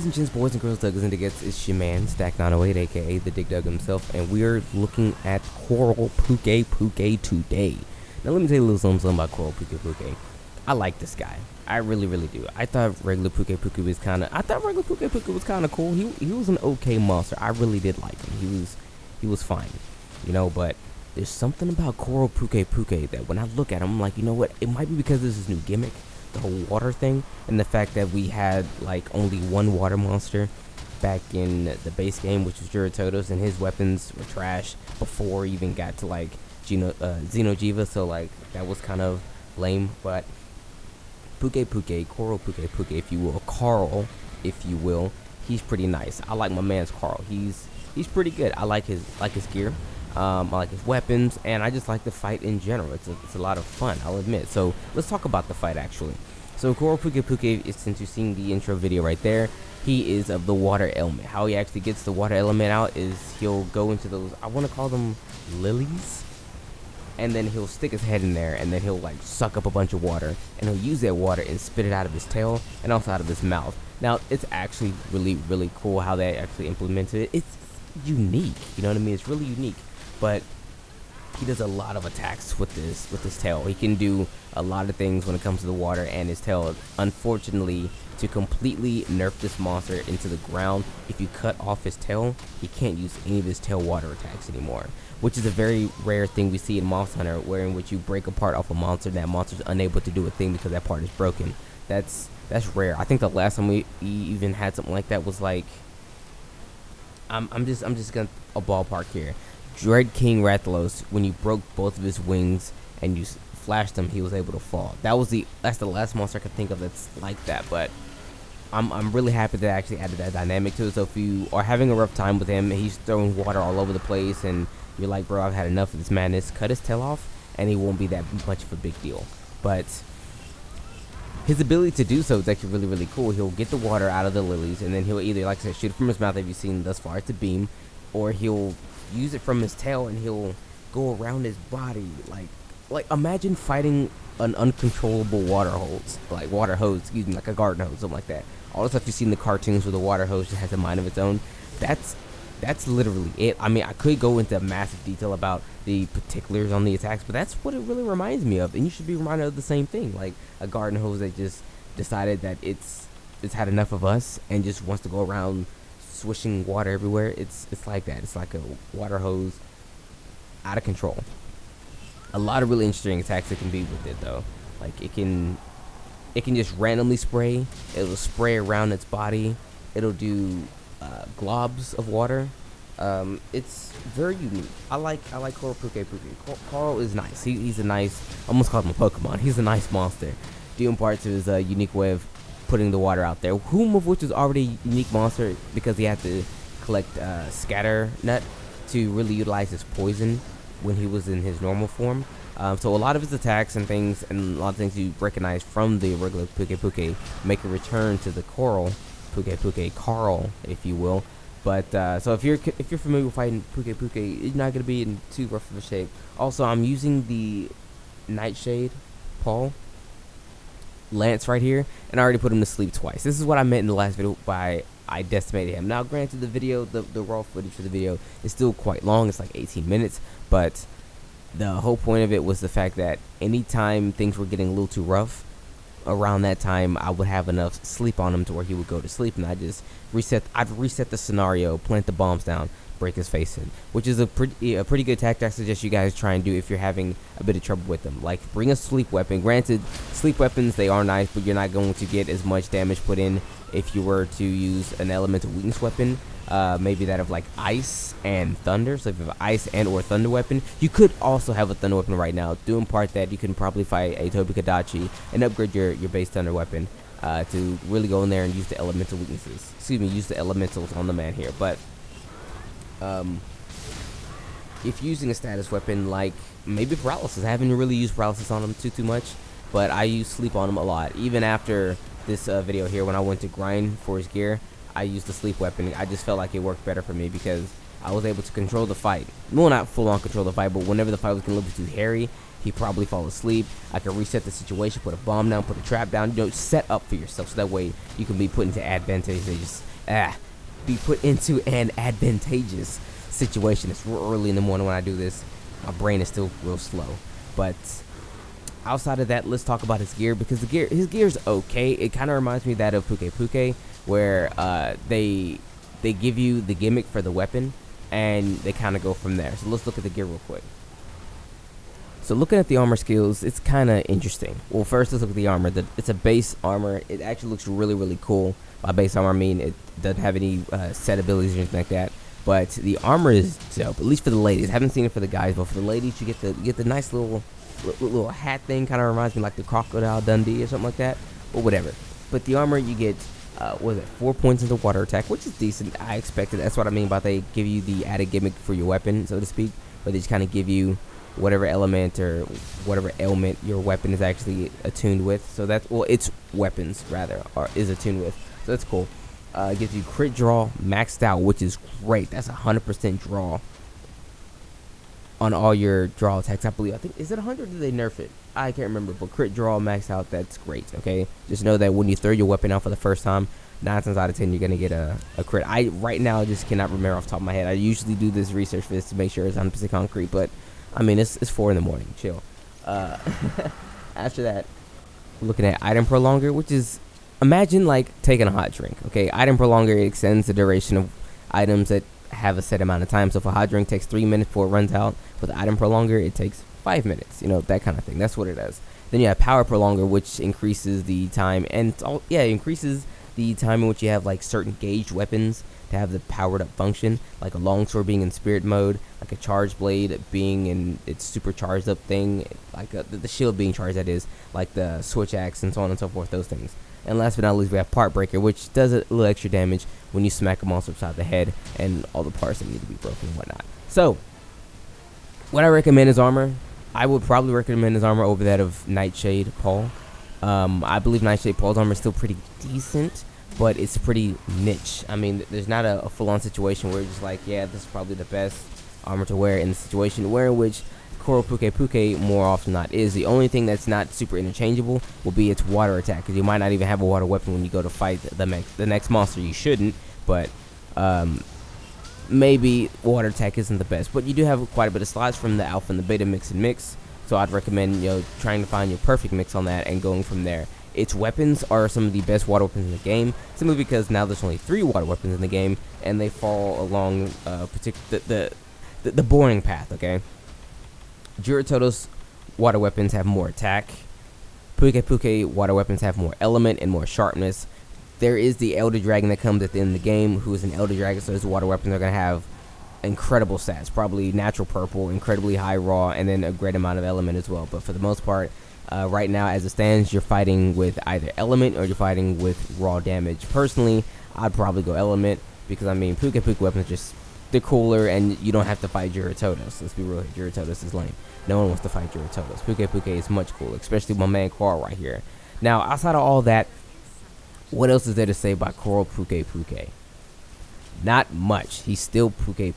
Ladies and gents, boys and girls, Douglas and Diggets, it's your man, Stack908, aka the Dig Dug himself, and we're looking at Coral Pukei today. Now, let me tell you a little something about Coral Pukei. I like this guy. I really do. I thought regular Pukei was kind of cool. He was an okay monster. I really did like him. He was fine, you know. But there's something about Coral Pukei that when I look at him, I'm like, you know what? It might be because this is his new gimmick, the whole water thing, and the fact that we had like only one water monster back in the base game, which was Juratotos, and his weapons were trash before we even got to like Xenojiva, so like that was kind of lame. But Coral Pukei, if you will, Carl, if you will, he's pretty nice. I like my man's Carl. He's pretty good. I like his gear. I like his weapons, and I just like the fight in general. It's a lot of fun, I'll admit. So let's talk about the fight actually. So Coral Pukei, since you've seen the intro video right there, he is of the water element. How he actually gets the water element out is he'll go into those, I want to call them lilies, and then he'll stick his head in there, and then he'll like suck up a bunch of water, and he'll use that water and spit it out of his tail and also out of his mouth. Now it's actually really cool how they actually implemented it. It's unique, you know what I mean? It's really unique. But he does a lot of attacks with his tail. He can do a lot of things when it comes to the water and his tail. Unfortunately, to completely nerf this monster into the ground, if you cut off his tail, he can't use any of his tail water attacks anymore, which is a very rare thing we see in Monster Hunter, where in which you break a part off a monster, that monster's unable to do a thing because that part is broken. That's rare. I think the last time we even had something like that was like, I'm just gonna a ballpark here. Dread King Rathalos, when you broke both of his wings and you flashed him, he was able to fall. That's the last monster I could think of that's like that. But I'm really happy that I actually added that dynamic to it. So if you are having a rough time with him, he's throwing water all over the place, and you're like, bro, I've had enough of this madness, cut his tail off, and he won't be that much of a big deal. But his ability to do so is actually really cool. He'll get the water out of the lilies, and then he'll either, like I said, shoot it from his mouth, if you've seen thus far, it's a beam, or he'll use it from his tail and he'll go around his body like imagine fighting an uncontrollable water hose, like a garden hose, something like that. All the stuff you see in the cartoons where the water hose just has a mind of its own, that's literally it. I mean, I could go into massive detail about the particulars on the attacks, but that's what it really reminds me of. And you should be reminded of the same thing, like a garden hose that just decided that it's had enough of us and just wants to go around swishing water everywhere. It's like that. It's like a water hose out of control. A lot of really interesting attacks that can be with it though. Like it can just randomly spray. It'll spray around its body. It'll do globs of water. It's very unique. I like Coral Pukei. Carl is nice. He's a nice, almost called him a Pokemon. He's a nice monster, due in part to his unique way of putting the water out there, whom of which is already a unique monster because he had to collect scatter nut to really utilize his poison when he was in his normal form. So a lot of his attacks and things, and a lot of things you recognize from the regular Pukei make a return to the Coral Pukei, Carl, if you will. But so if you're familiar with fighting Pukei, you're not gonna be in too rough of a shape. Also, I'm using the Nightshade Paul Lance right here, and I already put him to sleep twice. This is what I meant in the last video by I decimated him. Now granted, the video, the raw footage for the video is still quite long. It's like 18 minutes, but the whole point of it was the fact that anytime things were getting a little too rough, around that time I would have enough sleep on him to where he would go to sleep, and I'd reset the scenario, plant the bombs down, break his face in, which is a pretty good tactic I suggest you guys try and do if you're having a bit of trouble with them. Like, bring a sleep weapon. Granted, sleep weapons, they are nice, but you're not going to get as much damage put in if you were to use an elemental weakness weapon, maybe that of like ice and thunder. So if you have an ice and or thunder weapon, you could also have a thunder weapon right now. Due in part that you can probably fight a Tobikadachi and upgrade your base thunder weapon to really go in there and use the elemental weaknesses. Use the elementals on the man here. But if using a status weapon like maybe paralysis, I haven't really used paralysis on him too much, but I use sleep on him a lot. Even after this video here, when I went to grind for his gear, I used the sleep weapon. I just felt like it worked better for me because I was able to control the fight. Well, not full on control the fight, but whenever the fight was getting a little bit too hairy, he'd probably fall asleep. I could reset the situation, put a bomb down, put a trap down, set up for yourself so that way you can be put into advantageous be put into an advantageous situation. It's real early in the morning when I do this. My brain is still real slow. But outside of that, let's talk about his gear, because his gear's okay. It kind of reminds me of that of Pukei, where they give you the gimmick for the weapon and they kind of go from there. So let's look at the gear real quick. So looking at the armor skills, it's kind of interesting. Well, first let's look at the armor. It's a base armor. It actually looks really, really cool. By base armor, I mean it doesn't have any set abilities or anything like that. But the armor is dope, at least for the ladies. I haven't seen it for the guys, but for the ladies, you get the nice little hat thing. Kind of reminds me like the Crocodile Dundee or something like that, or whatever. But the armor, you get 4 points into water attack, which is decent. I expected. That's what I mean by they give you the added gimmick for your weapon, so to speak. But they just kind of give you whatever element or whatever ailment your weapon is actually attuned with. So that's, well, its weapons rather is attuned with. So that's cool. It gives you crit draw maxed out, which is great. That's 100% draw on all your draw attacks. I believe. I think, is it 100 or did they nerf it? I can't remember. But crit draw maxed out, that's great. Okay, just know that when you throw your weapon out for the first time, 9 times out of 10 you're gonna get a crit. I right now just cannot remember off the top of my head. I usually do this research for this to make sure it's 100% concrete, but I mean, it's 4 in the morning. Chill. After that, looking at item prolonger, which is, imagine like taking a hot drink. Okay, item prolonger extends the duration of items that have a set amount of time. So if a hot drink takes 3 minutes before it runs out, with the item prolonger, it takes 5 minutes. You know, that kind of thing. That's what it does. Then you have power prolonger, which increases the time, and it increases the time in which you have like certain gauged weapons to have the powered up function, like a longsword being in spirit mode, like a charged blade being in its super charged up thing, like the shield being charged, that is, like the switch axe and so on and so forth, those things. And last but not least, we have part breaker, which does a little extra damage when you smack a monster upside the head and all the parts that need to be broken and whatnot. So what I recommend is armor. I would probably recommend his armor over that of Nightshade Paul. I believe Nightshade Paul's armor is still pretty decent, but it's pretty niche. I mean, there's not a full-on situation where you're just like, yeah, this is probably the best armor to wear in the situation, where in which Koro Pukei more often than not is. The only thing that's not super interchangeable will be its water attack, because you might not even have a water weapon when you go to fight the next monster. You shouldn't, but maybe water attack isn't the best. But you do have quite a bit of slots from the alpha and the beta mix. So I'd recommend, trying to find your perfect mix on that and going from there. Its weapons are some of the best water weapons in the game, simply because now there's only 3 water weapons in the game, and they fall along the boring path. Okay, Jurototo's water weapons have more attack. Pukei water weapons have more element and more sharpness. There is the Elder Dragon that comes at the end of the game, who is an Elder Dragon, so his water weapons are going to have incredible stats, probably natural purple, incredibly high raw, and then a great amount of element as well. But for the most part, right now as it stands, you're fighting with either element or you're fighting with raw damage. Personally, I'd probably go element, because I mean, Pukei weapons just, they're cooler, and you don't have to fight Jurototos. Let's be real, Jurototos is lame. No one wants to fight Jurototos. Pukei is much cooler, especially my man Carl right here. Now, outside of all that, what else is there to say about Koro Pukei? Not much. He's still Pukei.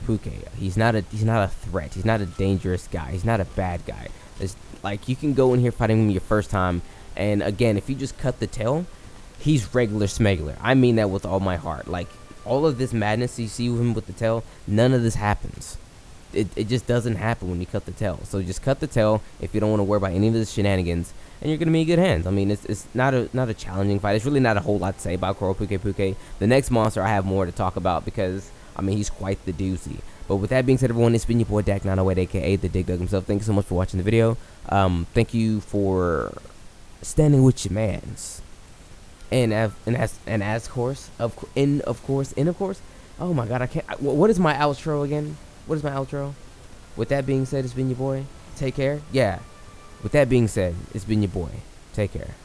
He's not a threat. He's not a dangerous guy. He's not a bad guy. It's like, you can go in here fighting him your first time, and again, if you just cut the tail, he's regular smuggler. I mean that with all my heart. Like, all of this madness you see with him with the tail, none of this happens. It just doesn't happen when you cut the tail. So just cut the tail if you don't want to worry about any of this shenanigans, and you're gonna be in good hands. I mean, it's not a challenging fight. It's really not a whole lot to say about Koro Pukei. The next monster I have more to talk about, because I mean, he's quite the doozy. But with that being said, everyone, it's been your boy Dak908, aka the Dig Dug himself. Thank you so much for watching the video. Thank you for standing with your mans. And of course. Oh my God, I can't. What is my outro again? What is my outro? With that being said, it's been your boy. Take care. Yeah. With that being said, it's been your boy. Take care.